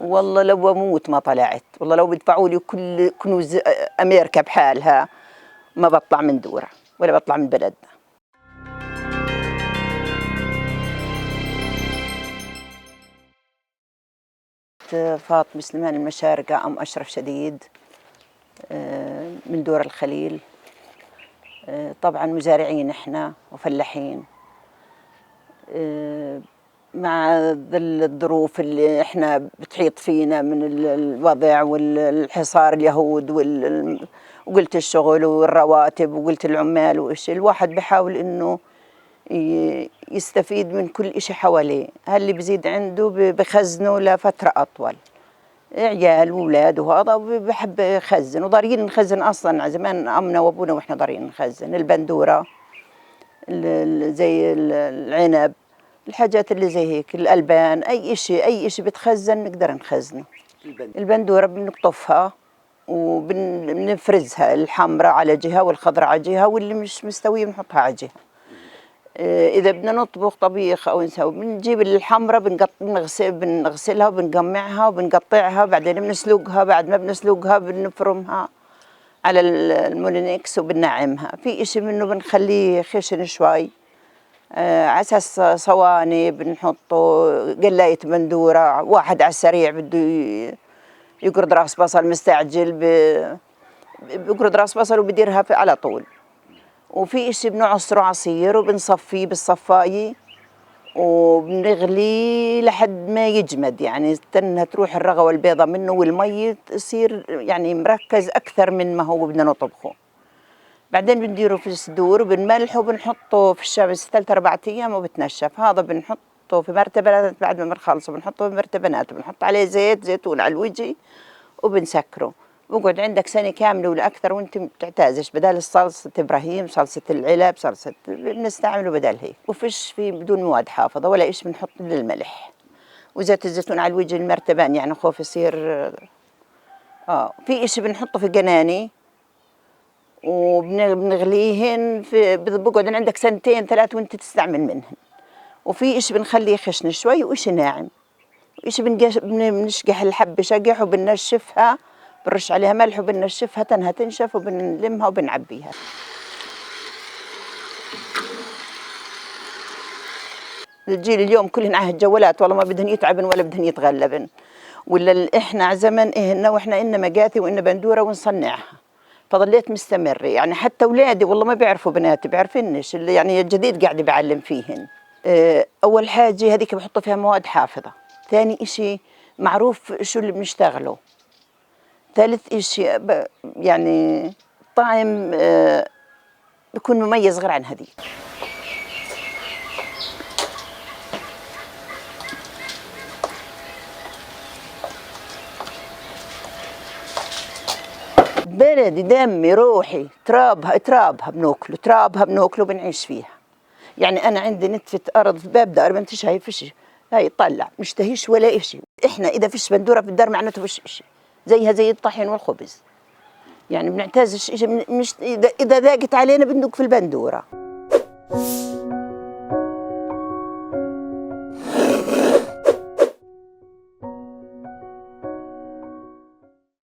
والله لو اموت ما طلعت، والله لو بيدفعوا لي كل كنوز امريكا بحالها ما بطلع من دورة ولا بطلع من بلدنا. فاطمة سليمان المشارقة أم أشرف شديد من دور الخليل. طبعا مزارعين احنا وفلاحين، مع ظل الظروف اللي احنا بتحيط فينا من الوضع والحصار اليهود وقلت الشغل والرواتب وقلت العمال وإيش، الواحد بحاول انه يستفيد من كل إشي حواليه، هاللي بزيد عنده بخزنه لفترة أطول، عيال وأولاد وهذا بحب يخزن، وضارين نخزن أصلا زمان أمنا وأبونا وإحنا ضارين نخزن البندورة زي العنب، الحاجات اللي زي هيك، الألبان، أي إشي بتخزن نقدر نخزنه. البندورة بنقطفها وبنفرزها، الحمراء على جهة والخضراء على جهة، واللي مش مستوية بنحطها على جهة. إذا بدنا نطبخ طبيخ أو نسوي، بنجيب الحمراء بنغسلها وبنقمعها وبنقطعها، بعدين بنسلقها، بعد ما بنسلقها بنفرمها على المولينكس وبنعمها. في إشي منه بنخليه خشن شوي على أساس صواني، بنحطه قلاية بندورة، واحد على السريع بده يقرض راس بصل مستعجل بيقرض راس بصل وبديرها على طول. وفي إشي بنعصره عصير وبنصفيه بالصفاية وبنغليه لحد ما يجمد، يعني استنى تروح الرغوة البيضة منه والمي يصير يعني مركز أكثر من ما هو بدنا نطبخه. بعدين بنديره في الصدور وبنملحه وبنحطه في الشمس 3-4 أيام وبتنشف. هذا بنحطه في مرتبانات، بعد ما بنخلصه بنحطه في مرتبانات وبنحط عليه زيت زيتون على الوجه وبنسكره، بقعد عندك سنة كاملة ولا أكثر وأنت بتعتازش. بدال الصلصة إبراهيم، صلصة العلب، صلصة بنستعمله بدال هيك، وفيش فيه بدون مواد حافظة ولا إيش، بنحط للملح وزيت الزيتون على الوجه المرتبان، يعني خوف يصير. في إشي بنحطه في قناني وبنغليهن بقعد عندك 2-3 وأنت تستعمل منهن. وفي إشي بنخليه خشن شوي وإشي ناعم، وإشي بنشقح الحبة شقح وبنشفها، بنرش عليها ملح وبنشفها تنها تنشف وبنلمها وبنعبيها. الجيل اليوم كلهن عهد جوالات، والله ما بدهن يتعبن ولا بدهن يتغلبن، ولا احنا على زمن إهنا واحنا إنا مقاثي وإنا بندورة ونصنعها، فظليت مستمرة. يعني حتى أولادي والله ما بيعرفوا، بناتي بيعرفنش، اللي يعني الجديد قاعد بعلم فيهن. أول حاجة هذيك بحط فيها مواد حافظة. ثاني إشي معروف شو اللي بنشتغله. ثالث إشي يعني طعم بيكون مميز غير عن هذيك. بلدي دمي روحي، ترابها بناكله، ترابها بناكله بنعيش فيها. يعني أنا عندي نتفة أرض في باب دار، ما أنت شايفش هاي طلع مشتهيش ولا إشي. إحنا إذا فيش بندورة في الدار معناته فيش إشي، زيها زي الطحين والخبز، يعني بنعتازش إشي. مش إذا ضاقت علينا بندق في البندورة.